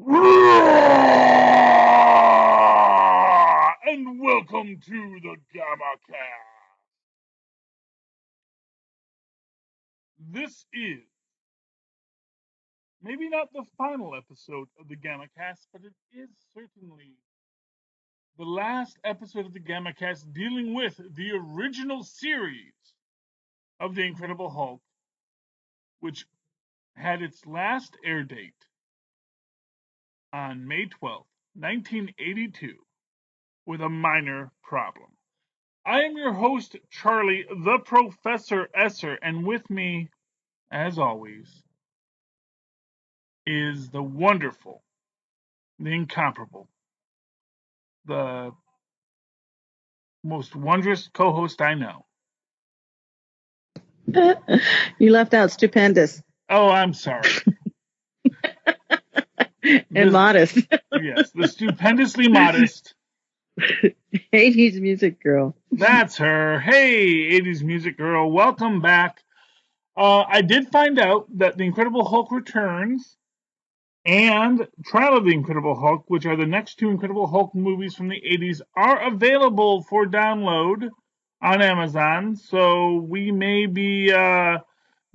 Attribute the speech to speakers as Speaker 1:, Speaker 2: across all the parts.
Speaker 1: And welcome to the Gammacast. This is maybe not the final episode of the Gammacast, but it is certainly the last episode of the Gammacast dealing with the original series of The Incredible Hulk, which had its last air date on May 12th, 1982, with a minor problem. I am your host, Charlie, the Professor Esser, and with me, as always, is the wonderful, the incomparable, the most wondrous co host I know.
Speaker 2: You left out stupendous
Speaker 1: Oh, I'm sorry.
Speaker 2: and modest.
Speaker 1: Yes, the stupendously modest.
Speaker 2: 80s music girl.
Speaker 1: That's her. Hey, 80s music girl, welcome back. I did find out that The Incredible Hulk returns and Trial of the Incredible Hulk, which are the next two Incredible Hulk movies from the 80s, are available for download on Amazon. So we may be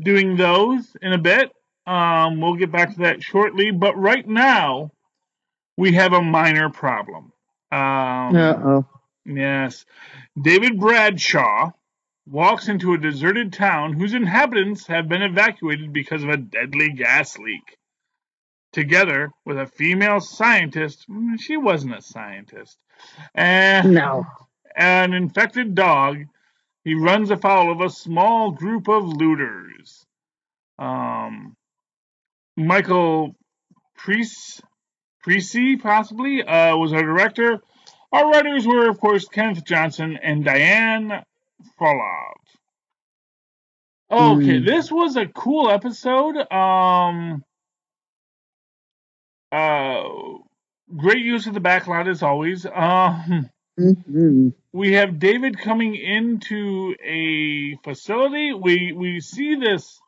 Speaker 1: doing those in a bit. We'll get back to that shortly. But right now, we have a minor problem.
Speaker 2: Uh-oh.
Speaker 1: Yes. David Bradshaw walks into a deserted town whose inhabitants have been evacuated because of a deadly gas leak. Together with a female scientist, she wasn't a scientist, and
Speaker 2: No.
Speaker 1: an infected dog, he runs afoul of a small group of looters. Michael Priestley, possibly, was our director. Our writers were, of course, Kenneth Johnson and Diane Frolov. Okay, this was a cool episode. Uh, Great use of the backlot as always. We have David coming into a facility. We see this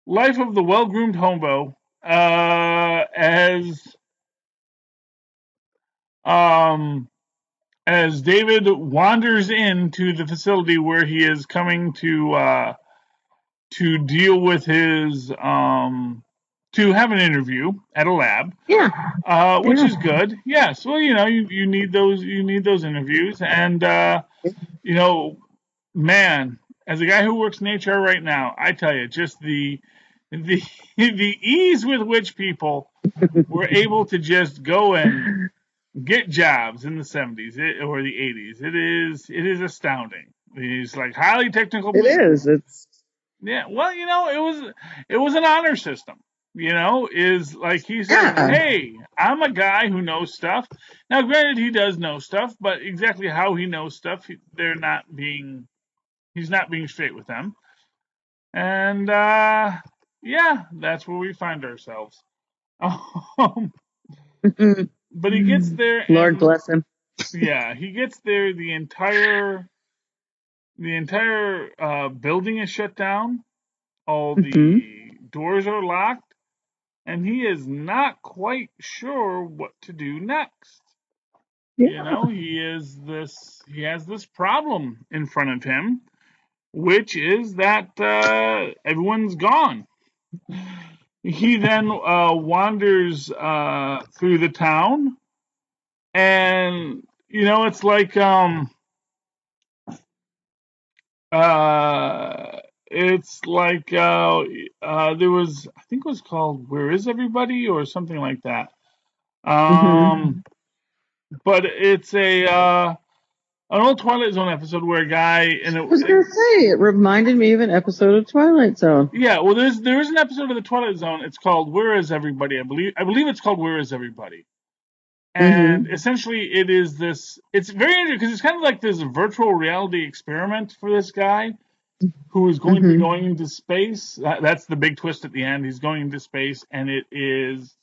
Speaker 1: life of the well-groomed hobo as David wanders into the facility where he is coming to deal with his to have an interview at a lab.
Speaker 2: Yeah.
Speaker 1: Which is good. Yes. Well, you need those interviews, and man, as a guy who works in HR right now, I tell you, just the the ease with which people were able to just go and get jobs in the 70s or the 80s. It is astounding. These like highly technical.
Speaker 2: It is. It's
Speaker 1: Yeah, well, it was an honor system. Is like he said,
Speaker 2: Yeah.
Speaker 1: hey, I'm a guy who knows stuff. Now, granted, he does know stuff, but exactly how he knows stuff, he's not being straight with them. And yeah, that's where we find ourselves. But he gets there, and
Speaker 2: Lord bless him.
Speaker 1: yeah, he gets there. The entire building is shut down. All the doors are locked, and he is not quite sure what to do next.
Speaker 2: Yeah.
Speaker 1: He has this problem in front of him, which is that everyone's gone. He then wanders through the town, and it's like there was, I think it was called "Where Is Everybody" or something like that. But it's an old Twilight Zone episode where a guy and
Speaker 2: I was gonna say it reminded me of an episode of Twilight Zone.
Speaker 1: Yeah, well, there is an episode of the Twilight Zone. It's called "Where Is Everybody?" I believe it's called "Where Is Everybody?" And essentially, it is this. It's very interesting because it's kind of like this virtual reality experiment for this guy who is going to be going into space. That's the big twist at the end. He's going into space, and it is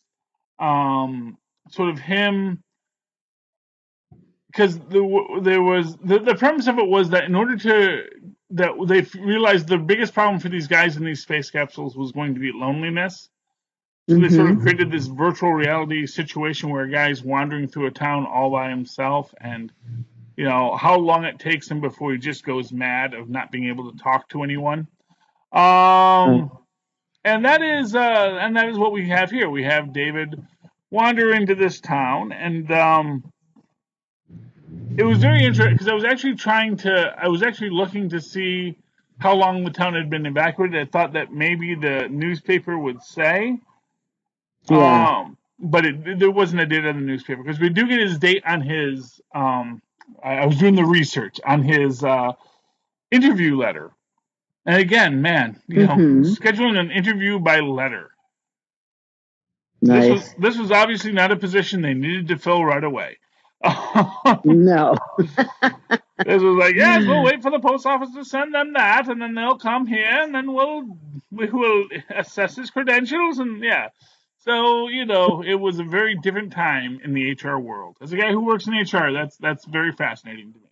Speaker 1: sort of him, because the premise of it was that in order that they realized the biggest problem for these guys in these space capsules was going to be loneliness. So they sort of
Speaker 2: Mm-hmm.
Speaker 1: created this virtual reality situation where a guy's wandering through a town all by himself, and how long it takes him before he just goes mad of not being able to talk to anyone. Um, and that is what we have here. We have David wander into this town, and it was very interesting because I was actually looking to see how long the town had been evacuated. I thought that maybe the newspaper would say,
Speaker 2: Yeah.
Speaker 1: but there wasn't a date on the newspaper because we do get his date on his. I was doing the research on his interview letter, and again, man,
Speaker 2: Mm-hmm.
Speaker 1: scheduling an interview by letter. This was
Speaker 2: Nice.
Speaker 1: this was obviously not a position they needed to fill right away.
Speaker 2: No.
Speaker 1: This was like, yes, we'll wait for the post office to send them that, and then they'll come here, and then we will assess his credentials, and yeah. So it was a very different time in the HR world. As a guy who works in HR, that's very fascinating to me.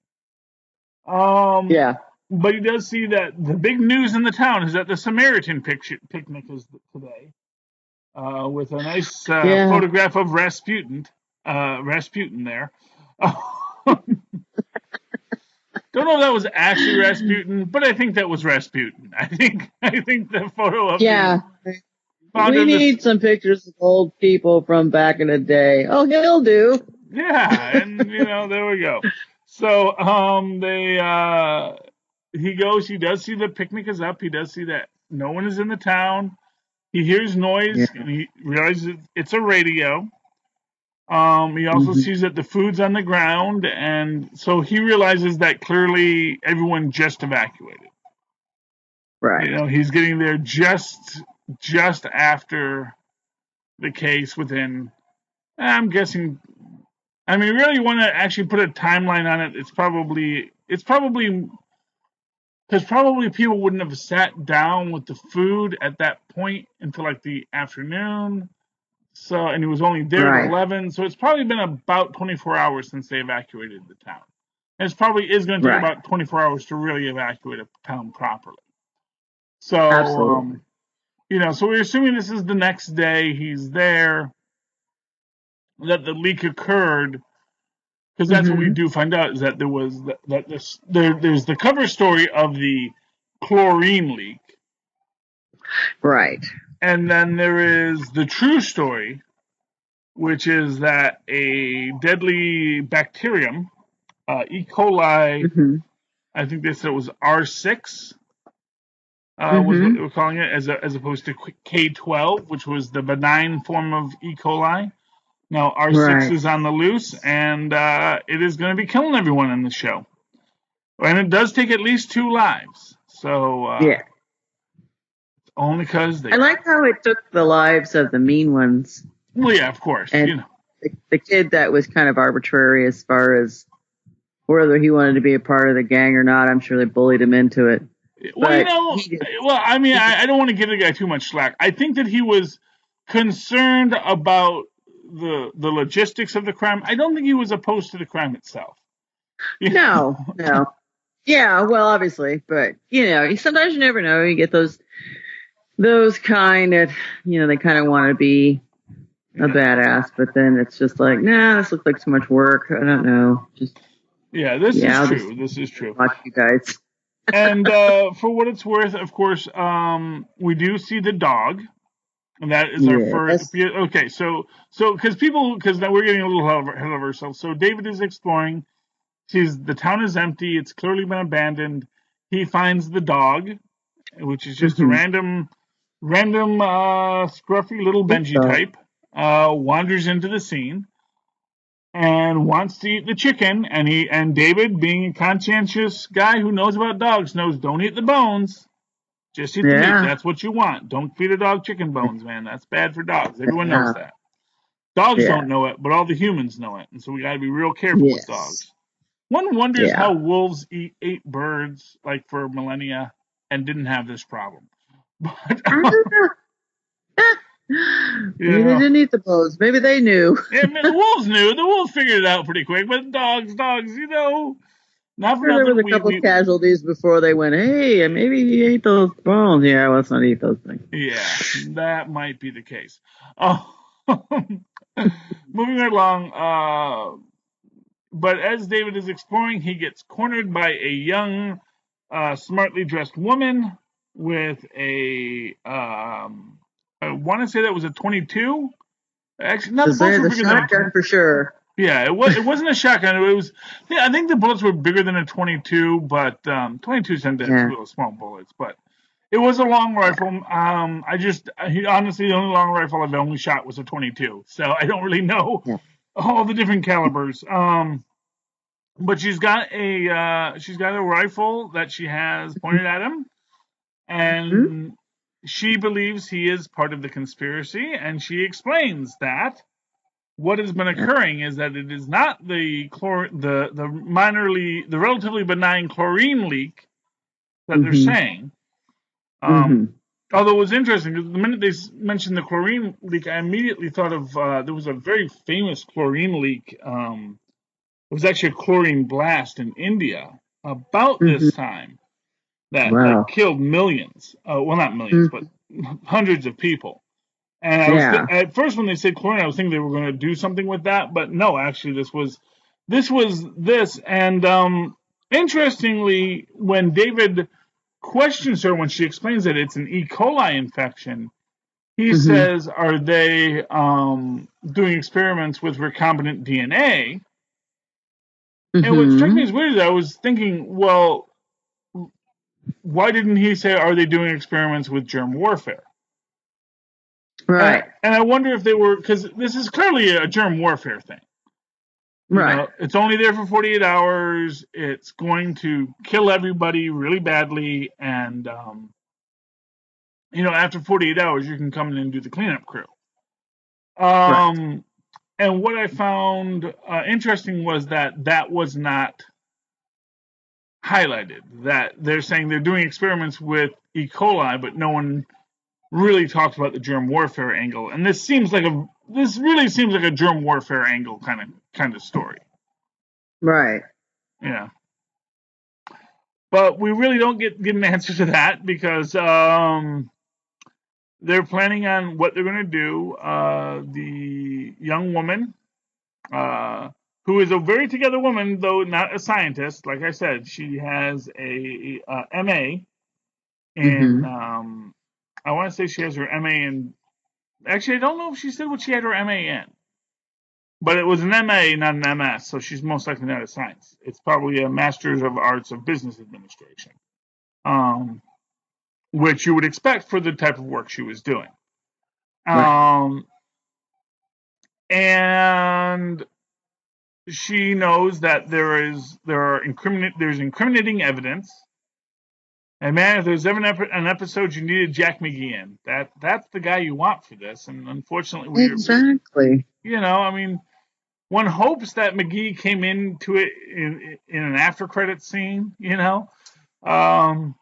Speaker 1: Um,
Speaker 2: Yeah.
Speaker 1: but he does see that the big news in the town is that the Samaritan picnic is today, with a nice
Speaker 2: Yeah.
Speaker 1: photograph of Rasputin there. Don't know if that was actually Rasputin, but I think that was Rasputin. I think the photo of the
Speaker 2: Yeah.
Speaker 1: founder
Speaker 2: We
Speaker 1: of this,
Speaker 2: need some pictures of old people from back in the day. Oh, he'll do.
Speaker 1: yeah, and there we go. So he goes, he does see the picnic is up. He does see that no one is in the town. He hears
Speaker 2: Yeah.
Speaker 1: noise and he realizes it's a radio. He also
Speaker 2: Hmm.
Speaker 1: sees that the food's on the ground, and so he realizes that clearly everyone just evacuated.
Speaker 2: Right.
Speaker 1: He's getting there just after the case within, I'm guessing, I mean, really want to actually put a timeline on it. It's probably because probably people wouldn't have sat down with the food at that point until like the afternoon. So, and he was only there at
Speaker 2: Right.
Speaker 1: 11. So it's probably been about 24 hours since they evacuated the town. And it probably is going to take
Speaker 2: Right.
Speaker 1: about 24 hours to really evacuate a town properly. So,
Speaker 2: Absolutely.
Speaker 1: so we're assuming this is the next day he's there, that the leak occurred, because that's what we
Speaker 2: Hmm.
Speaker 1: do find out is that there's the cover story of the chlorine leak,
Speaker 2: Right.
Speaker 1: and then there is the true story, which is that a deadly bacterium, E. coli,
Speaker 2: Hmm.
Speaker 1: I think they said it was R6, was what they
Speaker 2: Hmm.
Speaker 1: were calling it, as opposed to K12, which was the benign form of E. coli. Now R6
Speaker 2: Right.
Speaker 1: is on the loose, and it is going to be killing everyone in the show. And it does take at least 2 lives. So
Speaker 2: Yeah.
Speaker 1: only because
Speaker 2: I
Speaker 1: they.
Speaker 2: like how it took the lives of the mean ones
Speaker 1: Well, yeah, of course.
Speaker 2: and the kid that was kind of arbitrary as far as whether he wanted to be a part of the gang or not. I'm sure they bullied him into it,
Speaker 1: Well,
Speaker 2: but he did.
Speaker 1: I mean,
Speaker 2: He did.
Speaker 1: I don't want to give the guy too much slack. I think that he was concerned about the logistics of the crime. I don't think he was opposed to the crime itself.
Speaker 2: No, no. Yeah, well, obviously, but sometimes you never know. You get those kind that they kind of want to be a badass, but then it's just like, nah, this looks like too much work. I don't know. Just
Speaker 1: Yeah, this is
Speaker 2: I'll just
Speaker 1: true. This is true.
Speaker 2: watch you guys.
Speaker 1: And for what it's worth, of course, we do see the dog. And that is our first.
Speaker 2: Yes.
Speaker 1: Okay, because now we're getting a little ahead of ourselves. So David is exploring. Sees the town is empty. It's clearly been abandoned. He finds the dog, which is just a
Speaker 2: Hmm.
Speaker 1: random, scruffy little
Speaker 2: Cute
Speaker 1: Benji
Speaker 2: dog.
Speaker 1: type. Wanders into the scene and wants to eat the chicken. And David, being a conscientious guy who knows about dogs, knows don't eat the bones. Just eat the meat.
Speaker 2: Yeah.
Speaker 1: That's what you want. Don't feed a dog chicken bones, man. That's bad for dogs. Everyone knows
Speaker 2: Yeah.
Speaker 1: that. Dogs
Speaker 2: Yeah.
Speaker 1: don't know it, but all the humans know it. And so we got to be real careful with
Speaker 2: Yes.
Speaker 1: dogs. One wonders
Speaker 2: Yeah.
Speaker 1: how wolves ate birds like for millennia and didn't have this problem. But
Speaker 2: I don't know.
Speaker 1: you
Speaker 2: Maybe they
Speaker 1: know,
Speaker 2: didn't eat the bones. Maybe they knew.
Speaker 1: the wolves knew. The wolves figured it out pretty quick. But dogs, Not for
Speaker 2: Sure, there was
Speaker 1: nothing,
Speaker 2: a couple casualties before they went, hey, maybe he ate those bones. Yeah, let's not eat those things.
Speaker 1: yeah, that might be the case. Oh, moving right along, but as David is exploring, he gets cornered by a young, smartly dressed woman with I want to say that was a 22. Actually, no,
Speaker 2: So
Speaker 1: the bullets
Speaker 2: say
Speaker 1: were
Speaker 2: the
Speaker 1: bigger than a.
Speaker 2: shotgun for sure.
Speaker 1: Yeah, it wasn't a shotgun. It was. Yeah, I think the bullets were bigger than a 22, but 22 tend to have
Speaker 2: Yeah,
Speaker 1: little small bullets. But it was a long
Speaker 2: yeah.
Speaker 1: rifle. Honestly, the only long rifle I've only shot was a 22, so I don't really know
Speaker 2: Yeah.
Speaker 1: all the different calibers. But she's got a rifle that she has pointed at him,
Speaker 2: Hmm.
Speaker 1: and she believes he is part of the conspiracy, and she explains that what has been
Speaker 2: Yeah.
Speaker 1: occurring is that it is not the relatively benign chlorine leak that they're
Speaker 2: Hmm.
Speaker 1: saying. Um,
Speaker 2: Hmm.
Speaker 1: Although it was interesting because the minute they mentioned the chlorine leak, I immediately thought of there was a very famous chlorine leak. It was actually a chlorine blast in India about
Speaker 2: Hmm.
Speaker 1: this time that
Speaker 2: Wow.
Speaker 1: killed millions. Well, not millions, but
Speaker 2: Mhm.
Speaker 1: hundreds of people. And
Speaker 2: Yeah.
Speaker 1: at first when they said chlorine, I was thinking they were going to do something with that, but no, actually this. And interestingly, when David questions her when she explains that it's an E. coli infection, he
Speaker 2: Hmm.
Speaker 1: says, "Are they doing experiments with recombinant DNA?" And what struck me
Speaker 2: Hmm.
Speaker 1: as weird is I was thinking, well, why didn't he say, "Are they doing experiments with germ warfare?"
Speaker 2: Right.
Speaker 1: And I wonder if they were, because this is clearly a germ warfare thing. You
Speaker 2: Right.
Speaker 1: know, it's only there for 48 hours. It's going to kill everybody really badly. And, after 48 hours, you can come in and do the cleanup crew.
Speaker 2: Right.
Speaker 1: Um, and what I found interesting was that was not highlighted. That they're saying they're doing experiments with E. coli, but no one really talks about the germ warfare angle. And this really seems like a germ warfare angle kind of story.
Speaker 2: Right.
Speaker 1: Yeah. But we really don't get an answer to that because they're planning on what they're going to do. The young woman, uh, who is a very together woman, though not a scientist, like I said, she has a MA in.
Speaker 2: Hmm.
Speaker 1: I want to say she has her MA in. Actually, I don't know if she said what she had her MA in, but it was an MA, not an MS, so she's most likely not a science. It's probably a Master's of Arts of Business Administration. Um, which you would expect for the type of work she was doing.
Speaker 2: Right.
Speaker 1: Um, and she knows that there's incriminating evidence. And man, if there's ever an episode you needed Jack McGee in, that's the guy you want for this. And unfortunately,
Speaker 2: Exactly.
Speaker 1: I mean, one hopes that McGee came into it in an after credit scene. Um,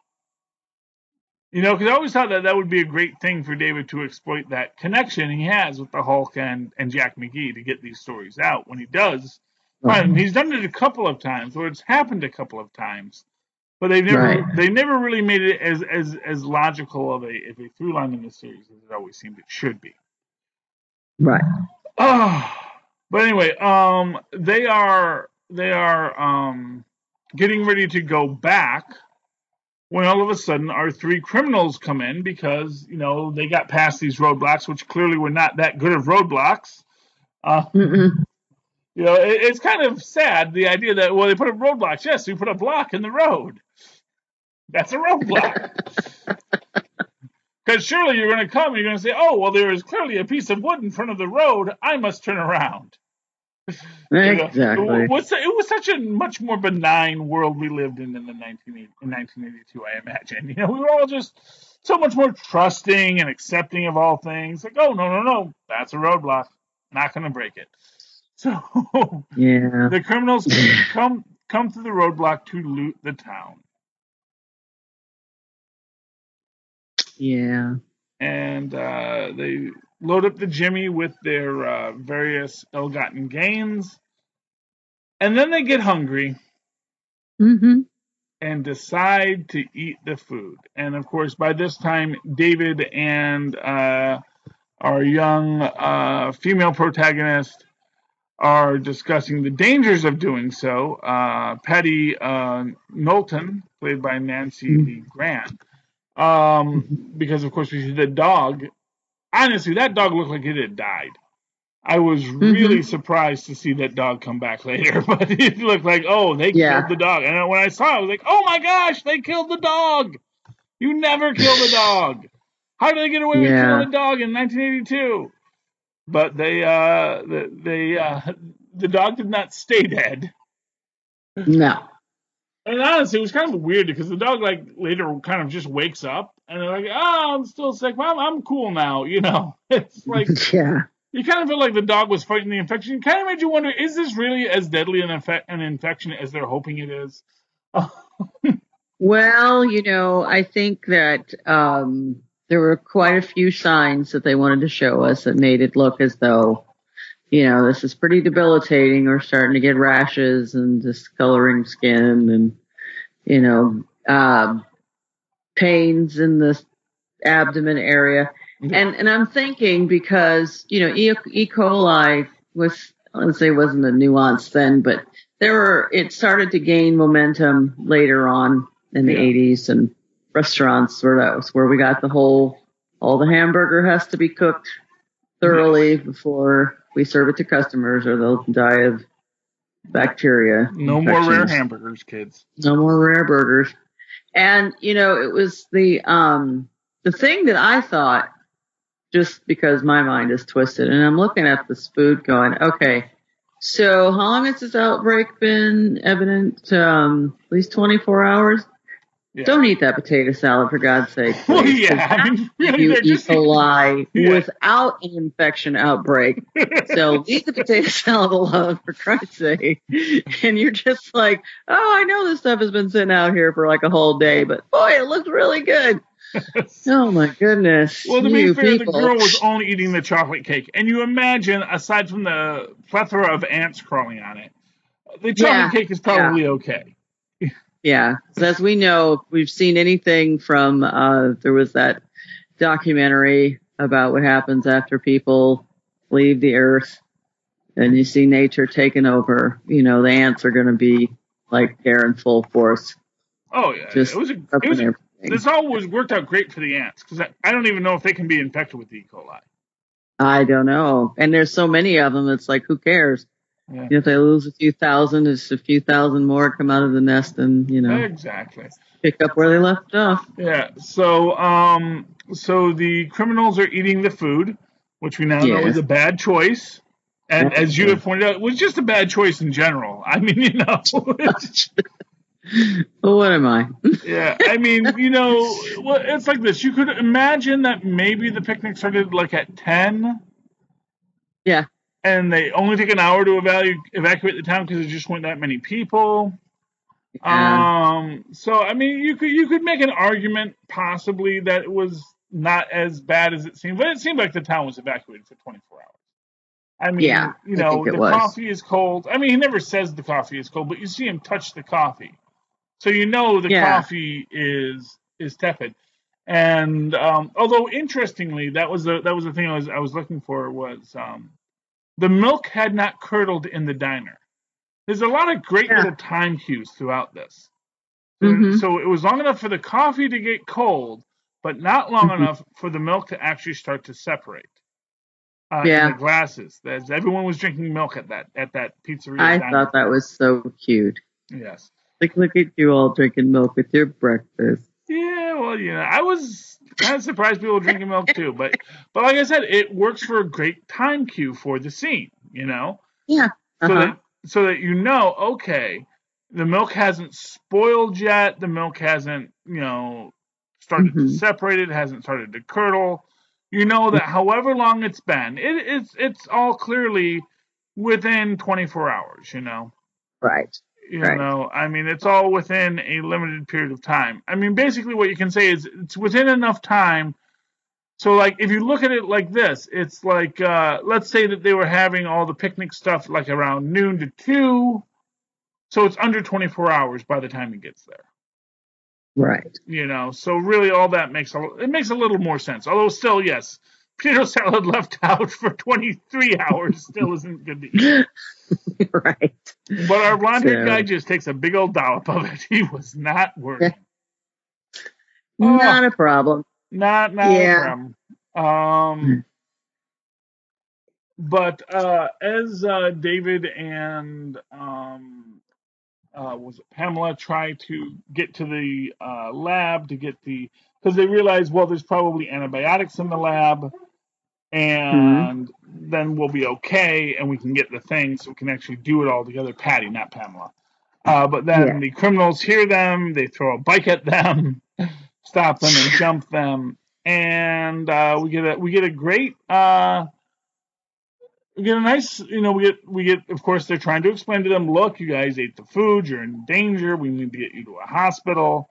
Speaker 1: because I always thought that would be a great thing for David to exploit that connection he has with the Hulk and Jack McGee to get these stories out when he does.
Speaker 2: Right.
Speaker 1: And he's done it a couple of times, or it's happened a couple of times, but
Speaker 2: Right.
Speaker 1: they never really made it as logical of a through line in the series as it always seemed it should be.
Speaker 2: Right.
Speaker 1: Oh, but anyway, they are getting ready to go back when all of a sudden our three criminals come in because they got past these roadblocks, which clearly were not that good of roadblocks. Uh,
Speaker 2: Mm-mm.
Speaker 1: it's kind of sad the idea that they put up roadblocks. Yes, we put a block in the road. That's a roadblock. Because surely you're going to come and you're going to say, "Oh, well, there is clearly a piece of wood in front of the road. I must turn around."
Speaker 2: Exactly.
Speaker 1: It was such a much more benign world we lived in the 1982. I imagine. We were all just so much more trusting and accepting of all things. Like, oh, no, no, no, that's a roadblock. Not going to break it. So
Speaker 2: Yeah.
Speaker 1: the criminals come to the roadblock to loot the town,
Speaker 2: Yeah.
Speaker 1: and they load up the Jimmy with their various ill-gotten gains, and then they get hungry.
Speaker 2: Mm-hmm.
Speaker 1: and decide to eat the food. And of course, by this time, David and our young female protagonist are discussing the dangers of doing so. Patty Knowlton, played by Nancy Lee Grant, because of course we see the dog. Honestly, that dog looked like it had died. I was
Speaker 2: Mm-hmm.
Speaker 1: really surprised to see that dog come back later, but it looked like, oh, they
Speaker 2: Yeah.
Speaker 1: killed the dog. And when I saw it, I was like, oh my gosh, they killed the dog. You never kill the dog. How did they get away with killing
Speaker 2: Yeah.
Speaker 1: a dog in 1982? But the dog did not stay dead.
Speaker 2: No.
Speaker 1: And honestly, it was kind of weird because the dog like later kind of just wakes up and they're like, "Oh, I'm still sick. Well, I'm cool now." It's like
Speaker 2: Yeah.
Speaker 1: you kind of feel like the dog was fighting the infection. It kind of made you wonder: is this really as deadly an infection as they're hoping it is?
Speaker 2: Well, I think that there were quite a few signs that they wanted to show us that made it look as though, this is pretty debilitating. We're starting to get rashes and discoloring skin and, pains in the abdomen area. And I'm thinking because, E. coli was, I wouldn't say wasn't a nuance then, but it started to gain momentum later on in the 80s, and restaurants where we got all the hamburger has to be cooked thoroughly before we serve it to customers or they'll die of bacteria.
Speaker 1: No more rare hamburgers, kids.
Speaker 2: No more rare burgers. And, it was the thing that I thought, just because my mind is twisted, and I'm looking at this food going, okay, so how long has this outbreak been evident? At least 24 hours? Yeah. Don't eat that potato salad, for God's sake. Please,
Speaker 1: well, yeah. Really,
Speaker 2: you E. coli without an infection outbreak. So eat the potato salad alone, for Christ's sake. And you're just like, oh, I know this stuff has been sitting out here for like a whole day, but boy, it looks really good. Oh my goodness.
Speaker 1: Well, to be fair, the girl was only eating the chocolate cake. And you imagine, aside from the plethora of ants crawling on it, the chocolate cake is probably okay.
Speaker 2: Yeah. So as we know, if we've seen anything from, there was that documentary about what happens after people leave the earth and you see nature taking over, the ants are going to be like there in full force.
Speaker 1: Oh, yeah. This always worked out great for the ants because I don't even know if they can be infected with E. coli.
Speaker 2: I don't know. And there's so many of them. It's like, who cares? Yeah. If they lose a few thousand, it's a few thousand more come out of the nest and,
Speaker 1: exactly
Speaker 2: pick up where they left off.
Speaker 1: Yeah. So, so the criminals are eating the food, which we now know is a bad choice. And as you have pointed out, it was just a bad choice in general. I mean,
Speaker 2: Well, what am I?
Speaker 1: Yeah, I mean, it's like this. You could imagine that maybe the picnic started like at 10.
Speaker 2: Yeah.
Speaker 1: And they only take an hour to evacuate the town because there just weren't that many people. Yeah. So I mean, you could make an argument possibly that it was not as bad as it seemed, but it seemed like the town was evacuated for 24 hours. I mean, the coffee is cold. I mean, he never says the coffee is cold, but you see him touch the coffee, so the coffee is tepid. And although interestingly, that was the thing I was looking for was. The milk had not curdled in the diner. There's a lot of great little time cues throughout this. So it was long enough for the coffee to get cold, but not long enough for the milk to actually start to separate in the glasses. As everyone was drinking milk at that pizzeria.
Speaker 2: I thought that was so cute.
Speaker 1: Yes.
Speaker 2: Like, look at you all drinking milk with your breakfast.
Speaker 1: Yeah, well, I was kind of surprised people were drinking milk too, but like I said, it works for a great time cue for the scene,
Speaker 2: Yeah.
Speaker 1: So that okay, the milk hasn't spoiled yet, the milk hasn't, started to separate, it hasn't started to curdle. That however long it's been, it's all clearly within 24 hours,
Speaker 2: Right.
Speaker 1: I mean, it's all within a limited period of time. I mean, basically what you can say is it's within enough time. So, like, if you look at it like this, it's like, let's say that they were having all the picnic stuff like around noon to 2. So it's under 24 hours by the time he gets there.
Speaker 2: Right.
Speaker 1: So really all that makes a little more sense. Although still, yes, potato salad left out for 23 hours still isn't good to eat.
Speaker 2: Right.
Speaker 1: But our blonde-haired guy just takes a big old dollop of it. He was not worried.
Speaker 2: Not a problem.
Speaker 1: Not a problem. But as David and was it Pamela try to get to the lab to get because they realize, well, there's probably antibiotics in the lab, and then we'll be okay, and we can get the thing, so we can actually do it all together. Patty, not Pamela. But then the criminals hear them, they throw a bike at them, stop them, and jump them, and we get a great. We get a nice, we get, of course, they're trying to explain to them, look, you guys ate the food, you're in danger, we need to get you to a hospital.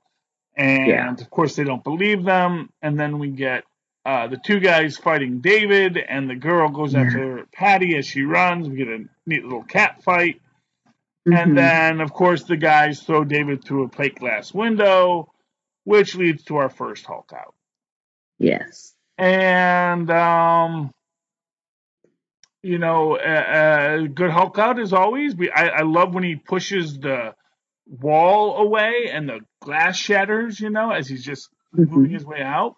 Speaker 1: And of course, they don't believe them. And then we get the two guys fighting David, and the girl goes after Patty as she runs. We get a neat little cat fight. And then, of course, the guys throw David through a plate glass window, which leads to our first Hulk out.
Speaker 2: Yes.
Speaker 1: And, good Hulk out as always. I love when he pushes the wall away and the glass shatters, as he's just moving his way out.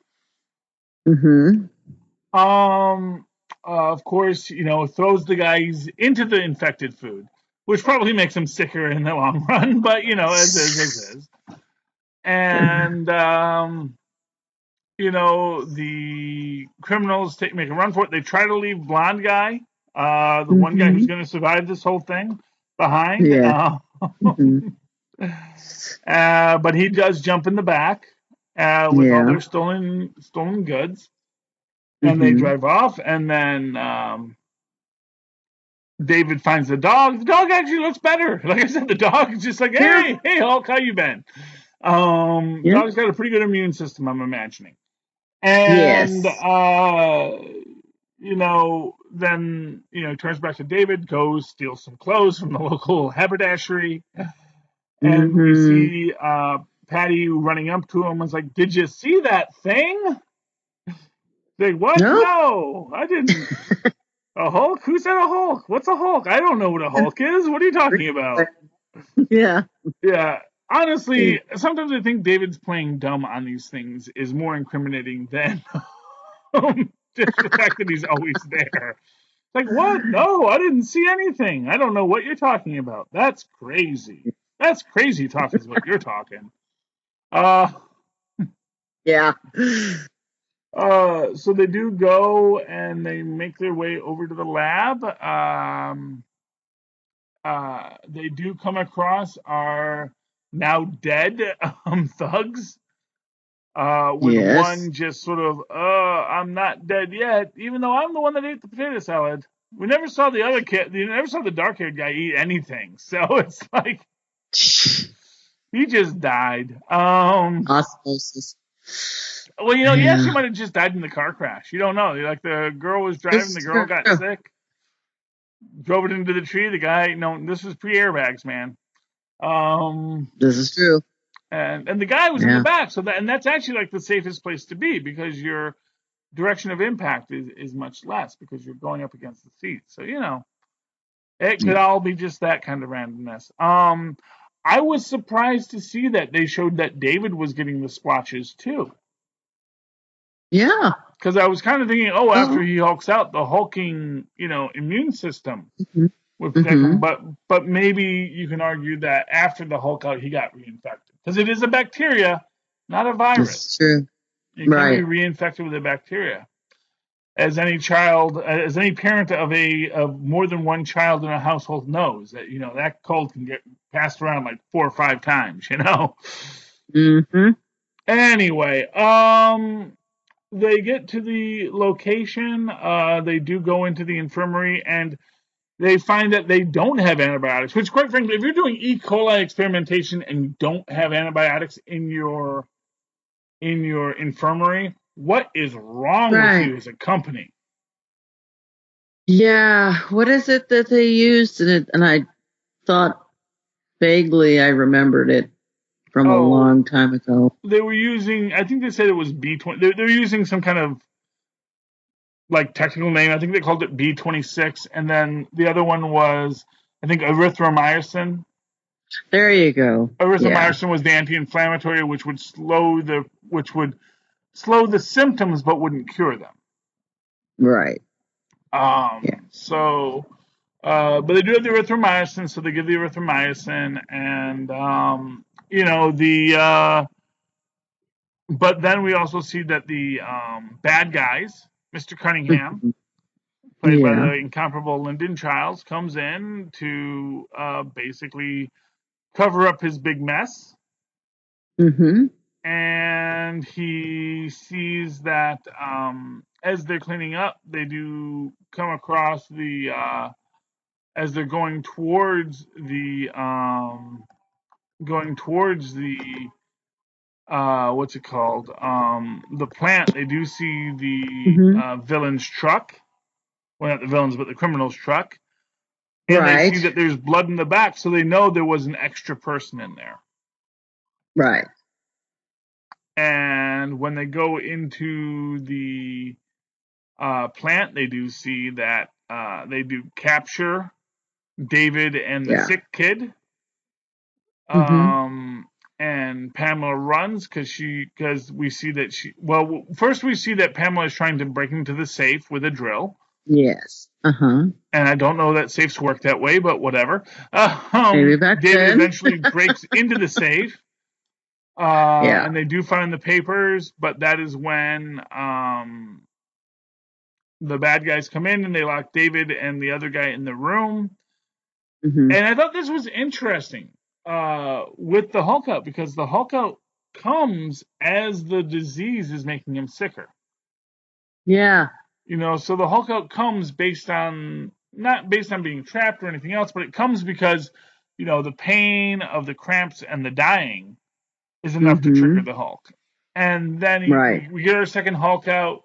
Speaker 1: Of course, throws the guys into the infected food, which probably makes them sicker in the long run, but as is. And the criminals make a run for it. They try to leave blonde guy, the one guy who's going to survive this whole thing, behind. But he does jump in the back with all their stolen goods, and they drive off. And then David finds the dog. The dog actually looks better. Like I said, the dog is just like, hey, Hulk, how you been? Dog's got a pretty good immune system, I'm imagining. And then turns back to David, goes steals some clothes from the local haberdashery. And we see Patty running up to him and was like, did you see that thing? Like, what? No, I didn't. A Hulk? Who said a Hulk? What's a Hulk? I don't know what a Hulk is. What are you talking about?
Speaker 2: Yeah.
Speaker 1: Honestly, sometimes I think David's playing dumb on these things is more incriminating than just the fact that he's always there. Like, what? No, I didn't see anything. I don't know what you're talking about. That's crazy. That's crazy talk is what you're talking. So they do go and they make their way over to the lab. They do come across our now dead thugs. With one just sort of, I'm not dead yet, even though I'm the one that ate the potato salad. We never saw the other kid. You never saw the dark-haired guy eat anything. So it's like he just died.
Speaker 2: Osmosis.
Speaker 1: Well, he actually might have just died in the car crash. You don't know. Like the girl was driving, the girl got sick, drove it into the tree. The guy, this was pre-airbags, man.
Speaker 2: This is true.
Speaker 1: And the guy was in the back, so that's actually like the safest place to be because your direction of impact is much less because you're going up against the seat. So it could all be just that kind of randomness. I was surprised to see that they showed that David was getting the splotches too.
Speaker 2: Yeah.
Speaker 1: Because I was kind of thinking, after he hulks out, the hulking, immune system would protect him. But maybe you can argue that after the Hulk out, he got reinfected. Because it is a bacteria, not a virus.
Speaker 2: That's true.
Speaker 1: You can be reinfected with a bacteria. As any parent of more than one child in a household knows that, that cold can get passed around like 4 or 5 times, Anyway, they get to the location. They do go into the infirmary and they find that they don't have antibiotics, which quite frankly, if you're doing E. coli experimentation and you don't have antibiotics in your infirmary, what is wrong with you as a company?
Speaker 2: Yeah. What is it that they used? And I thought Vaguely, I remembered it from a
Speaker 1: Oh,
Speaker 2: long time ago.
Speaker 1: they were using. I think they said it was B20. They're using some kind of like technical name. I think they called it B26, and then the other one was I think erythromycin.
Speaker 2: There you go. Yeah.
Speaker 1: Erythromycin was the anti-inflammatory, which would slow the symptoms but wouldn't cure them.
Speaker 2: Right. Yeah.
Speaker 1: But they do have the erythromycin, so they give the erythromycin, and but then we also see that the bad guys, Mr. Cunningham,
Speaker 2: Mhm.
Speaker 1: played by
Speaker 2: Yeah.
Speaker 1: the incomparable Lyndon Childs, comes in to basically cover up his big mess.
Speaker 2: Mm-hmm.
Speaker 1: And he sees that as they're cleaning up, they do come across as they're going towards the what's it called the plant. They do see the
Speaker 2: Mm-hmm.
Speaker 1: villain's truck. Well, not the villains, but the criminal's truck. And they see
Speaker 2: Right.
Speaker 1: that there's blood in the back, so they know there was an extra person in there.
Speaker 2: Right.
Speaker 1: And when they go into the plant, they do see that they do capture David and the
Speaker 2: Yeah.
Speaker 1: sick kid.
Speaker 2: Mm-hmm.
Speaker 1: And Pamela runs because we see that first we see that Pamela is trying to break into the safe with a drill.
Speaker 2: Yes. Uh-huh.
Speaker 1: And I don't know that safes work that way, but whatever.
Speaker 2: Maybe back
Speaker 1: David
Speaker 2: then.
Speaker 1: eventually breaks into the safe,
Speaker 2: Yeah.
Speaker 1: and they do find the papers, but that is when the bad guys come in and they lock David and the other guy in the room.
Speaker 2: Mm-hmm.
Speaker 1: And I thought this was interesting with the Hulk out because the Hulk out comes as the disease is making him sicker.
Speaker 2: Yeah.
Speaker 1: So the Hulk out comes based on not based on being trapped or anything else, but it comes because the pain of the cramps and the dying is enough to trigger
Speaker 2: Mm-hmm.
Speaker 1: the Hulk. And then
Speaker 2: Right.
Speaker 1: we get our second Hulk out.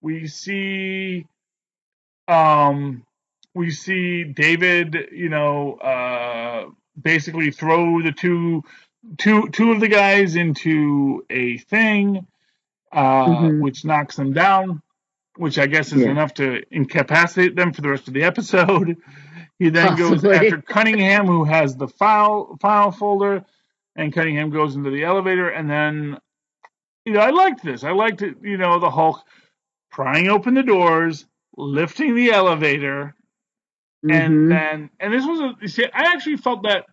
Speaker 1: We see um, we see David, basically throw the two of the guys into a thing,
Speaker 2: Mm-hmm.
Speaker 1: which knocks them down, which I guess is
Speaker 2: Yeah.
Speaker 1: enough to incapacitate them for the rest of the episode. He then goes after
Speaker 2: Possibly.
Speaker 1: Cunningham, who has the file folder, and Cunningham goes into the elevator. And then, I liked this. I liked it. The Hulk prying open the doors, lifting the elevator, and
Speaker 2: Mm-hmm.
Speaker 1: then and this was you see, I actually felt that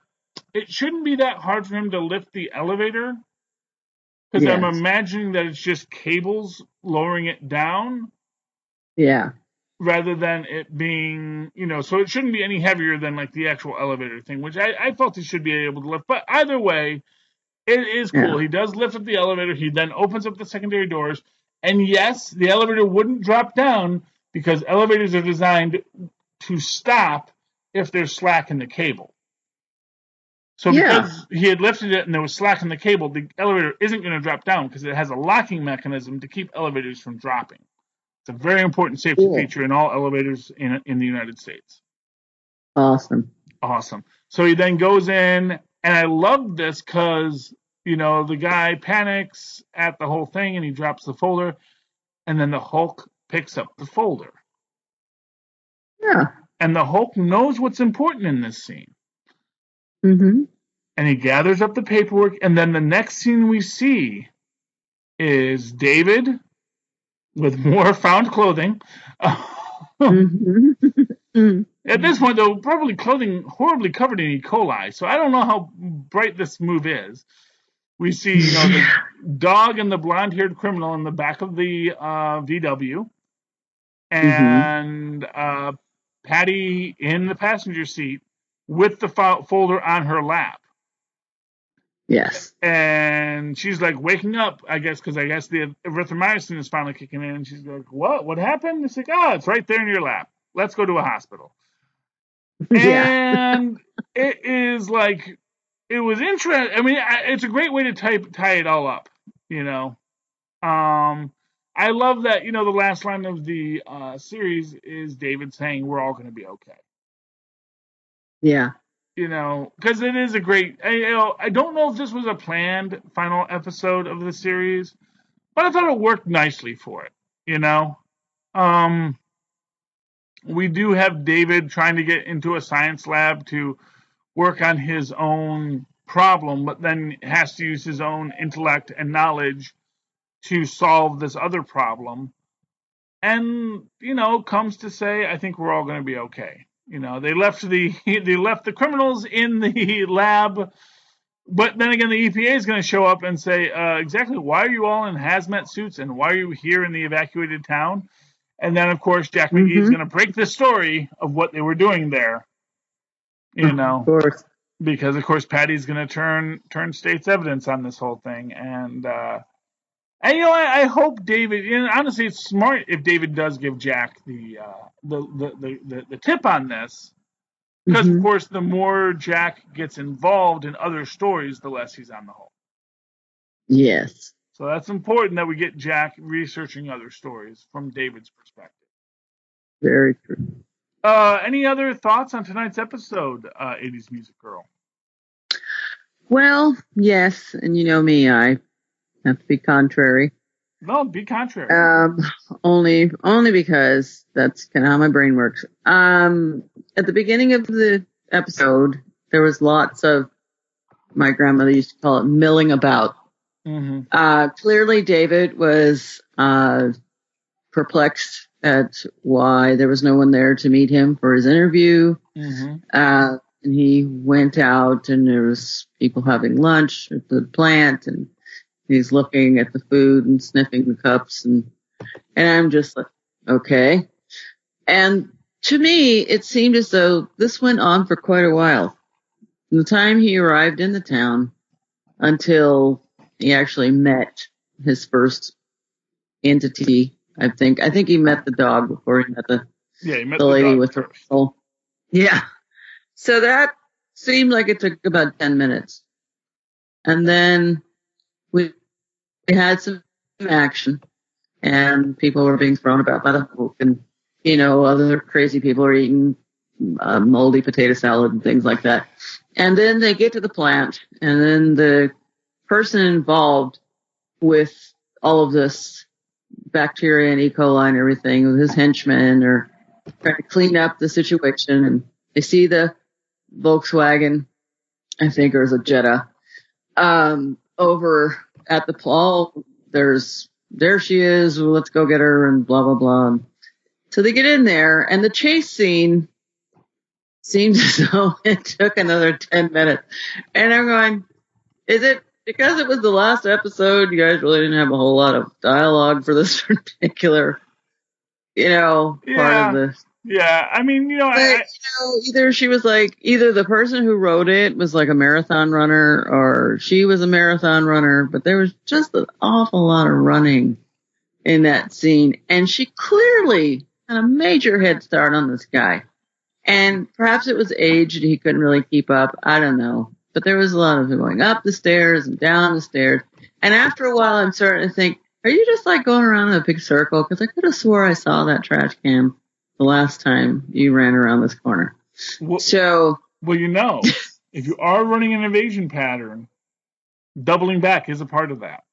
Speaker 1: it shouldn't be that hard for him to lift the elevator because I'm
Speaker 2: Yes.
Speaker 1: imagining that it's just cables lowering it down
Speaker 2: Yeah.
Speaker 1: rather than it being, so it shouldn't be any heavier than like the actual elevator thing, which I felt he should be able to lift. But either way, it is
Speaker 2: Yeah.
Speaker 1: cool. He does lift up the elevator. He then opens up the secondary doors. And yes, the elevator wouldn't drop down because elevators are designed to stop if there's slack in the cable. So
Speaker 2: Yeah.
Speaker 1: because he had lifted it and there was slack in the cable, the elevator isn't going to drop down because it has a locking mechanism to keep elevators from dropping. It's a very important safety
Speaker 2: Cool.
Speaker 1: feature in all elevators in the United States.
Speaker 2: Awesome.
Speaker 1: Awesome. So he then goes in, and I love this because the guy panics at the whole thing and he drops the folder, and then the Hulk picks up the folder,
Speaker 2: Yeah.
Speaker 1: and the Hulk knows what's important in this scene.
Speaker 2: Mm-hmm.
Speaker 1: And he gathers up the paperwork, and then the next scene we see is David with more found clothing.
Speaker 2: Mm-hmm.
Speaker 1: At this point, though, probably clothing horribly covered in E. coli, so I don't know how bright this move is. We see, the
Speaker 2: Yeah.
Speaker 1: dog and the blonde-haired criminal in the back of the VW,
Speaker 2: Mm-hmm.
Speaker 1: and Patty in the passenger seat with the folder on her lap.
Speaker 2: Yes.
Speaker 1: And she's like waking up, I guess, because I guess the erythromycin is finally kicking in. And she's like, "What? What happened?" It's like, "Oh, it's right there in your lap. Let's go to a hospital."
Speaker 2: Yeah.
Speaker 1: And it is like it was interesting. I mean, it's a great way to tie it all up. You know, I love that. The last line of the series is David saying, "We're all going to be okay."
Speaker 2: Yeah.
Speaker 1: because it is a great. I don't know if this was a planned final episode of the series, but I thought it worked nicely for it. You know, um, we do have David trying to get into a science lab to work on his own problem, but then has to use his own intellect and knowledge to solve this other problem. And comes to say, I think we're all going to be okay. They left the criminals in the lab, but then again, the EPA is going to show up and say, exactly why are you all in hazmat suits and why are you here in the evacuated town? And then, of course, Jack McGee is going to break the story of what they were doing there.
Speaker 2: Of course.
Speaker 1: Because of course Patty's going to turn state's evidence on this whole thing, and I hope David. Honestly, it's smart if David does give Jack the tip on this, because of course the more Jack gets involved in other stories, the less he's on the hook.
Speaker 2: Yes.
Speaker 1: So that's important that we get Jack researching other stories from David's perspective.
Speaker 2: Very true.
Speaker 1: Any other thoughts on tonight's episode, 80s Music Girl?
Speaker 2: Well, yes, and you know me, I have to be contrary.
Speaker 1: No, be contrary.
Speaker 2: Only because that's kind of how my brain works. At the beginning of the episode, there was lots of, my grandmother used to call it milling about. Clearly David was perplexed at why there was no one there to meet him for his interview. And he went out and there was people having lunch at the plant and he's looking at the food and sniffing the cups and I'm just like, okay. And to me, it seemed as though this went on for quite a while. From the time he arrived in the town until he actually met his first entity. I think he met the dog before he met the lady with the rifle. Yeah. So that seemed like it took about 10 minutes. And then we had some action and people were being thrown about by the hook and, other crazy people are eating moldy potato salad and things like that. And then they get to the plant and then the person involved with all of this bacteria and E. coli and everything with his henchmen are trying to clean up the situation and they see the Volkswagen, I think, or is a Jetta, over at the Paul. There she is. Well, let's go get her and blah, blah, blah. So they get in there and the chase scene seems as though it took another 10 minutes. And I'm going, is it because it was the last episode? You guys really didn't have a whole lot of dialogue for this particular, part of this.
Speaker 1: Yeah, I mean,
Speaker 2: either she was like, either the person who wrote it was like a marathon runner or she was a marathon runner, but there was just an awful lot of running in that scene. And she clearly had a major head start on this guy. And perhaps it was age and he couldn't really keep up. I don't know. But there was a lot of going up the stairs and down the stairs. And after a while, I'm starting to think, are you just like going around in a big circle? Because I could have swore I saw that trash can the last time you ran around this corner.
Speaker 1: Well,
Speaker 2: so,
Speaker 1: if you are running an evasion pattern, doubling back is a part of that.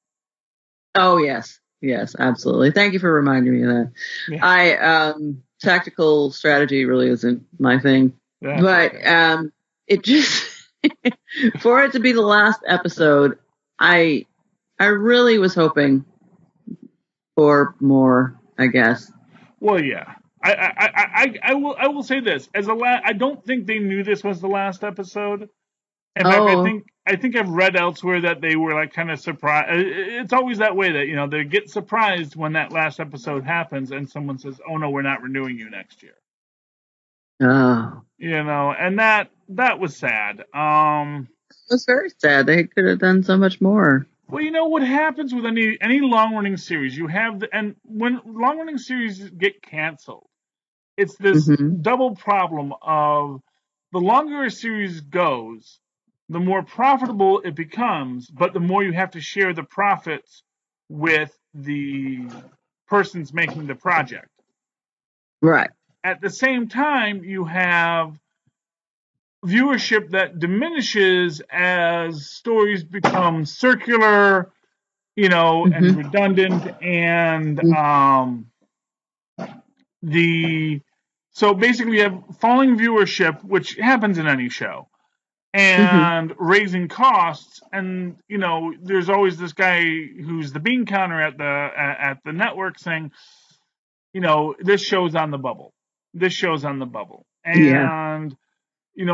Speaker 2: Oh, yes. Yes, absolutely. Thank you for reminding me of that. Yeah. Tactical strategy really isn't my thing. Yeah, but it just, for it to be the last episode, I really was hoping for more, I guess.
Speaker 1: Well, yeah. I will say this I don't think they knew this was the last episode. In fact, I think I've read elsewhere that they were like kind of surprised. It's always that way that they get surprised when that last episode happens and someone says, "Oh no, we're not renewing you next year."
Speaker 2: Oh,
Speaker 1: and that was sad. It
Speaker 2: was very sad. They could have done so much more.
Speaker 1: Well, what happens with any long running series, you have and when long running series get canceled, it's this double problem of the longer a series goes, the more profitable it becomes, but the more you have to share the profits with the persons making the project.
Speaker 2: Right.
Speaker 1: At the same time, you have viewership that diminishes as stories become circular, and
Speaker 2: Mm-hmm.
Speaker 1: redundant, and the so basically you have falling viewership, which happens in any show,
Speaker 2: Mm-hmm.
Speaker 1: and raising costs, and there's always this guy who's the bean counter at the network saying, this show's on the bubble,
Speaker 2: Yeah.
Speaker 1: and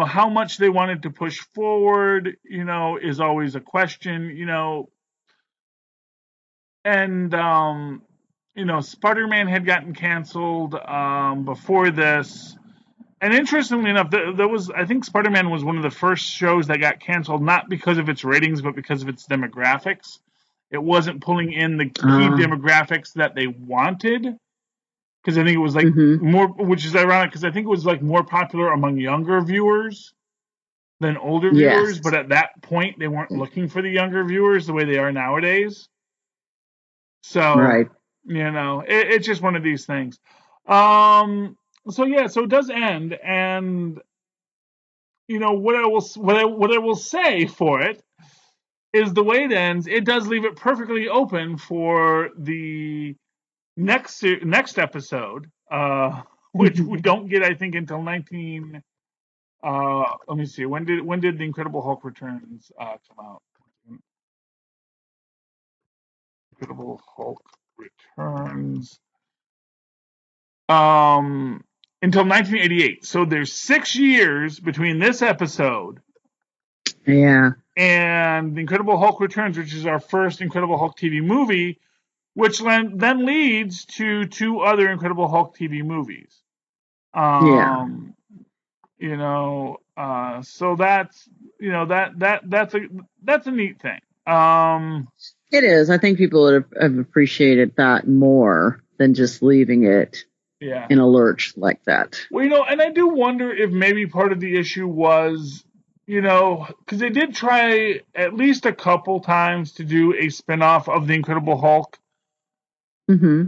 Speaker 1: how much they wanted to push forward, is always a question, and Spider-Man had gotten canceled before this. And interestingly enough, there was, I think Spider-Man was one of the first shows that got canceled, not because of its ratings, but because of its demographics. It wasn't pulling in the key
Speaker 2: Uh,
Speaker 1: demographics that they wanted, because I think it was like
Speaker 2: mm-hmm.
Speaker 1: more, which is ironic, because I think it was like more popular among younger viewers than older viewers.
Speaker 2: Yes.
Speaker 1: But at that point, they weren't looking for the younger viewers the way they are nowadays. So,
Speaker 2: Right.
Speaker 1: it's just one of these things. Um, so yeah, so it does end, and what I will say for it is the way it ends. It does leave it perfectly open for the next episode, which we don't get, I think, until 19. Let me see. When did the Incredible Hulk Returns come out? Incredible Hulk Returns. Um, until 1988. So there's 6 years between this episode
Speaker 2: Yeah.
Speaker 1: and The Incredible Hulk Returns, which is our first Incredible Hulk TV movie, which then leads to 2 other Incredible Hulk TV movies.
Speaker 2: Yeah.
Speaker 1: So that's a neat thing.
Speaker 2: It is. I think people would have appreciated that more than just leaving it
Speaker 1: Yeah.
Speaker 2: in a lurch like that.
Speaker 1: Well, and I do wonder if maybe part of the issue was, because they did try at least a couple times to do a spinoff of the Incredible Hulk,
Speaker 2: Mm-hmm.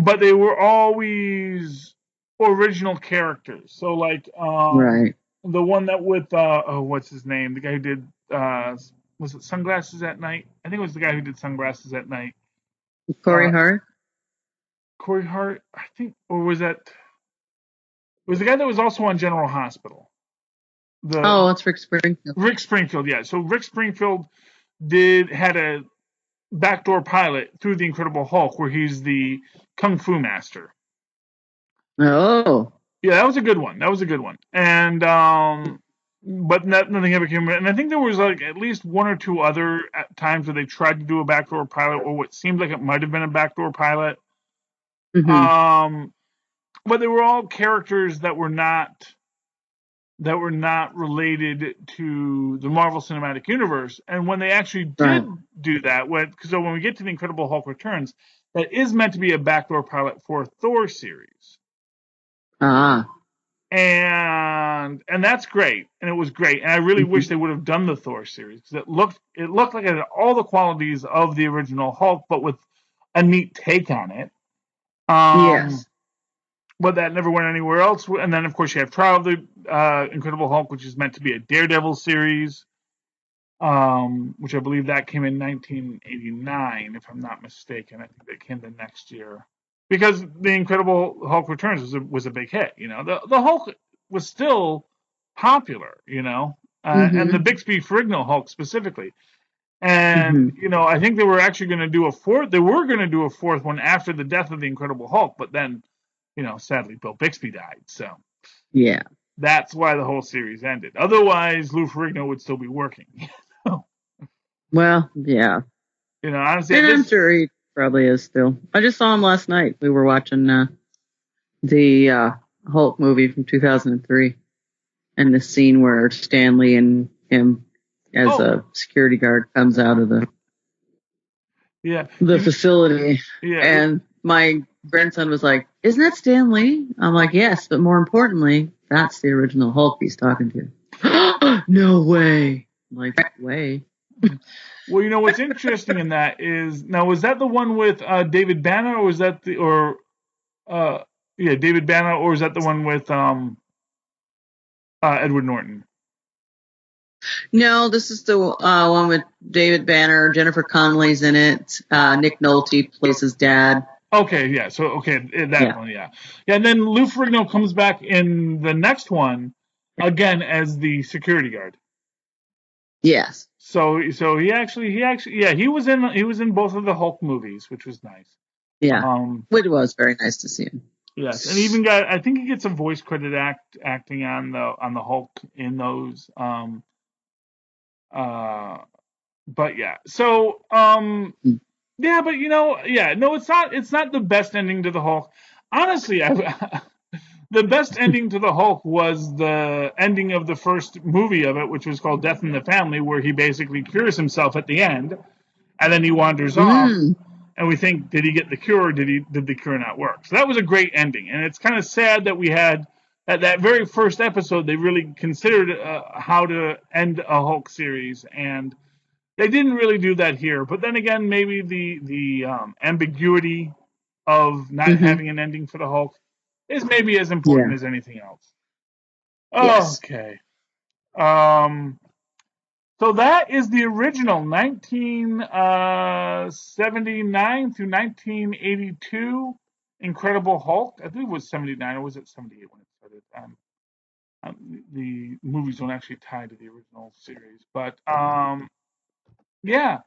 Speaker 1: but they were always original characters. So like
Speaker 2: Right.
Speaker 1: the one that with what's his name? The guy who did was it Sunglasses at Night? I think it was the guy who did Sunglasses at Night.
Speaker 2: Corey
Speaker 1: Uh
Speaker 2: Hart.
Speaker 1: Corey Hart, I think, or was that it was the guy that was also on General Hospital.
Speaker 2: Oh,
Speaker 1: The
Speaker 2: it's Rick Springfield.
Speaker 1: Rick Springfield, yeah. So Rick Springfield had a backdoor pilot through the Incredible Hulk where he's the kung fu master.
Speaker 2: Oh.
Speaker 1: Yeah, that was a good one. And but nothing ever came of it. And I think there was like at least 1 or 2 other times where they tried to do a backdoor pilot, or what seemed like it might have been a backdoor pilot.
Speaker 2: Mm-hmm.
Speaker 1: Um, but they were all characters that were not related to the Marvel Cinematic Universe. And when they actually did
Speaker 2: Right.
Speaker 1: do that, so when we get to the Incredible Hulk Returns, that is meant to be a backdoor pilot for a Thor series.
Speaker 2: Ah.
Speaker 1: And that's great, and it was great, and I really
Speaker 2: Mm-hmm.
Speaker 1: wish they would have done the Thor series, because it looked like it had all the qualities of the original Hulk, but with a neat take on it.
Speaker 2: Yes.
Speaker 1: But that never went anywhere else. And then, of course, you have Trial of the Incredible Hulk, which is meant to be a Daredevil series, which I believe that came in 1989, if I'm not mistaken. I think that came the next year, because the Incredible Hulk Returns was a big hit. The Hulk was still popular. And the
Speaker 2: Mm-hmm.
Speaker 1: Bixby Ferrigno Hulk specifically. And
Speaker 2: Mm-hmm.
Speaker 1: I think they were actually going to do a fourth. They were going to do a fourth one after the death of the Incredible Hulk, but then, sadly, Bill Bixby died. So
Speaker 2: Yeah.
Speaker 1: that's why the whole series ended. Otherwise, Lou Ferrigno would still be working.
Speaker 2: Well, yeah.
Speaker 1: Honestly, at
Speaker 2: And I'm
Speaker 1: this,
Speaker 2: sure he probably is still. I just saw him last night. We were watching the Hulk movie from 2003, and the scene where Stanley and him as
Speaker 1: oh
Speaker 2: a security guard comes out of
Speaker 1: yeah,
Speaker 2: the facility,
Speaker 1: yeah.
Speaker 2: and my grandson was like, "Isn't that Stan Lee?" I'm like, "Yes, but more importantly, that's the original Hulk he's talking to." No way. I'm like, way.
Speaker 1: Well, what's interesting in that is, now, was that the one with David Banner, or was that uh yeah, David Banner, or was that the one with Edward Norton?
Speaker 2: No, this is the one with David Banner. Jennifer Connelly's in it. Nick Nolte plays his dad.
Speaker 1: Okay, yeah. So that one, yeah. And then Lou Ferrigno comes back in the next one again as the security guard.
Speaker 2: Yes.
Speaker 1: So he actually yeah, he was in both of the Hulk movies, which was nice.
Speaker 2: Yeah. It was very nice to see him.
Speaker 1: Yes, and even I think he gets a voice credit acting on the Hulk in those. But yeah, so yeah, but no, it's not the best ending to the Hulk. Honestly, the best ending to the Hulk was the ending of the first movie of it, which was called Death in the Family, where he basically cures himself at the end, and then he wanders off. And we think, did he get the cure? Or did the cure not work? So that was a great ending, and it's kind of sad that we had at that very first episode they really considered how to end a Hulk series, and they didn't really do that here. But then again, maybe the ambiguity of not having an ending for the Hulk is maybe as important as anything else.
Speaker 2: Yes.
Speaker 1: Okay. So that is the original 1979 through 1982 Incredible Hulk. I think it was 79 or was it 78 when it started? The movies don't actually tie to the original series, but yeah,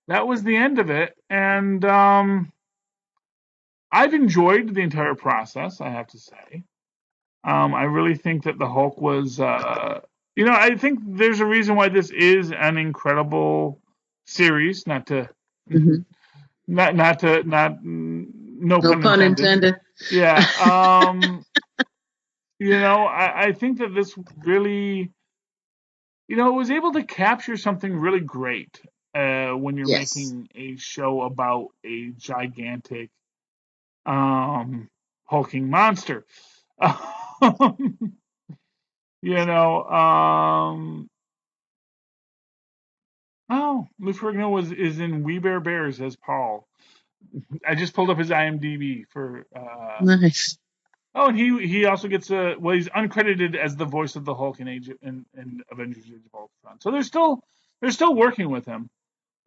Speaker 1: that was the end of it, and I've enjoyed the entire process. I have to say, I really think that the Hulk was. I think there's a reason why this is an incredible series. Not to, not no pun intended. Yeah. I think that this really, it was able to capture something really great when you're making a show about a gigantic, hulking monster. Lou Ferrigno is in We Bare Bears as Paul. I just pulled up his IMDb for.
Speaker 2: Nice.
Speaker 1: Oh, and he also gets he's uncredited as the voice of the Hulk in Avengers: Age of Ultron. So they're still working with him.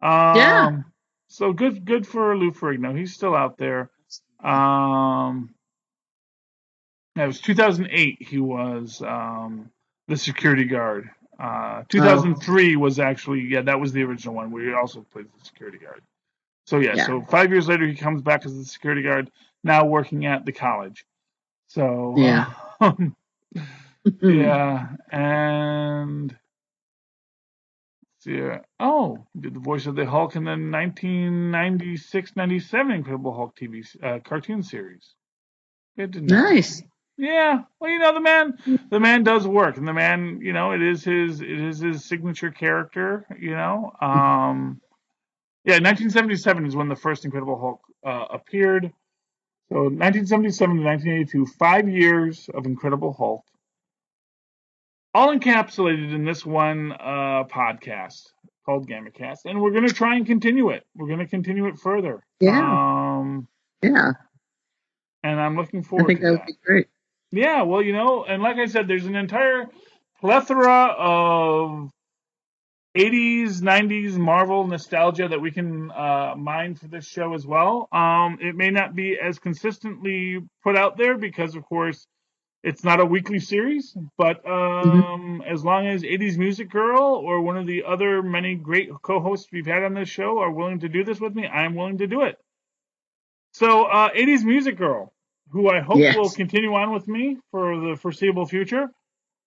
Speaker 2: Yeah.
Speaker 1: So good for Lou Ferrigno. He's still out there. It was 2008. He was the security guard. 2003 was actually that was the original one where he also played the security guard. So so 5 years later he comes back as the security guard, now working at the college. So yeah, and he did the voice of the Hulk in the 1996-97 Incredible Hulk TV cartoon series. Good to know. Nice. Yeah, well, the man does work, and the man, it is his signature character. 1977 is when the first Incredible Hulk appeared. So 1977 to 1982, 5 years of Incredible Hulk, all encapsulated in this one podcast called Gammacast, and we're going to try and continue it. We're going to continue it further.
Speaker 2: Yeah.
Speaker 1: And I'm looking forward to that. I think that would be great. Yeah, well, and like I said, there's an entire plethora of 80s, 90s Marvel nostalgia that we can mine for this show as well. It may not be as consistently put out there because, of course, it's not a weekly series. But as long as 80s Music Girl or one of the other many great co-hosts we've had on this show are willing to do this with me, I'm willing to do it. So 80s Music Girl, who I hope will continue on with me for the foreseeable future.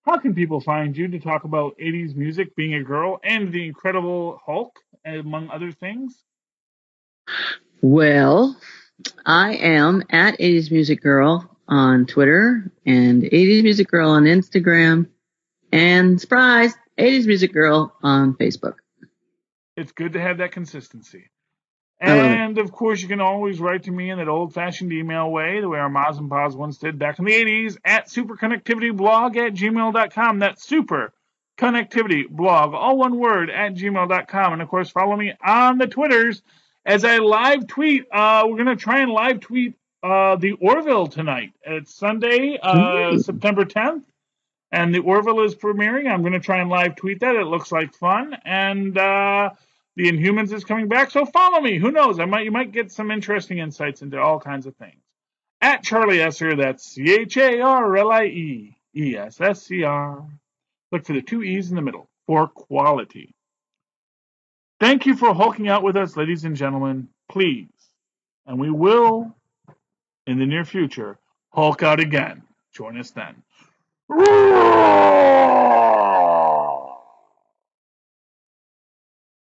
Speaker 1: How can people find you to talk about 80s music, being a girl, and the Incredible Hulk, among other things?
Speaker 2: Well, I am at 80s Music Girl on Twitter and 80s Music Girl on Instagram and surprise, 80s Music Girl on Facebook.
Speaker 1: It's good to have that consistency. And, of course, you can always write to me in that old-fashioned email way, the way our Moz and Poz once did back in the 80s, at superconnectivityblog@gmail.com. That's superconnectivityblog, all one word, @gmail.com. And, of course, follow me on the Twitters as I live tweet. We're going to try and live tweet the Orville tonight. It's Sunday, September 10th. And the Orville is premiering. I'm going to try and live tweet that. It looks like fun. And the Inhumans is coming back. So follow me. Who knows? You might get some interesting insights into all kinds of things. At Charlie Esser, that's CharlieEssescr. Look for the two E's in the middle for quality. Thank you for hulking out with us, ladies and gentlemen. Please, and we will, in the near future, hulk out again. Join us then.